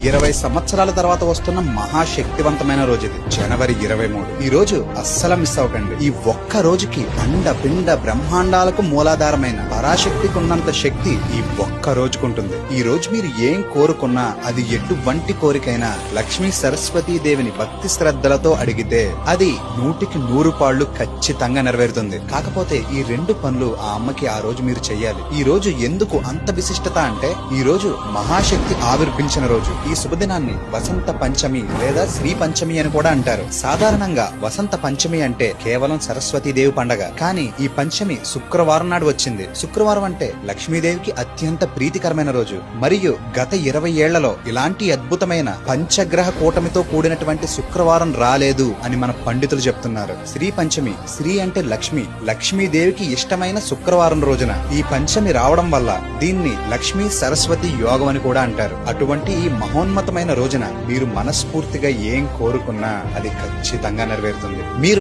20 సంవత్సరాల తర్వాత వస్తున్న మహాశక్తివంతమైన రోజు ఇది, జనవరి 23. ఈ రోజు అస్సలు మిస్ అవ్వకండి. ఈ ఒక్క రోజుకి అండ పిండ బ్రహ్మాండాలకు మూలాధారమైన పరాశక్తికి ఉన్నంత శక్తి ఈ ఒక్క రోజుకుంటుంది. ఈ రోజు మీరు ఏం కోరుకున్నా అది ఎటువంటి కోరికైనా లక్ష్మీ సరస్వతీ దేవిని భక్తి శ్రద్ధలతో అడిగితే అది 100కి 100 పాళ్లు ఖచ్చితంగా నెరవేరుతుంది. కాకపోతే ఈ 2 పనులు ఆ అమ్మకి ఆ రోజు మీరు చెయ్యాలి. ఈ రోజు ఎందుకు అంత విశిష్టత అంటే, ఈ రోజు మహాశక్తి ఆవిర్భించిన రోజు. ఈ శుభదినాన్ని వసంత పంచమి లేదా శ్రీ పంచమి అని కూడా అంటారు. సాధారణంగా వసంత పంచమి అంటే కేవలం సరస్వతీదేవి పండగ. కానీ ఈ పంచమి శుక్రవారం నాడు వచ్చింది. శుక్రవారం అంటే లక్ష్మీదేవికి అత్యంత ప్రీతికరమైన రోజు. మరియు గత 20 ఏళ్లలో ఇలాంటి అద్భుతమైన పంచగ్రహ కూటమితో కూడినటువంటి శుక్రవారం రాలేదు అని మన పండితులు చెప్తున్నారు. శ్రీ పంచమి, శ్రీ అంటే లక్ష్మి, లక్ష్మీదేవికి ఇష్టమైన శుక్రవారం రోజున ఈ పంచమి రావడం వల్ల దీన్ని లక్ష్మీ సరస్వతి యోగం అని కూడా అంటారు. అటువంటి ఈ మహోన్నతమైన రోజున మీరు మనస్ఫూర్తిగా ఏం కోరుకున్నా అది ఖచ్చితంగా నెరవేరుతుంది. మీరు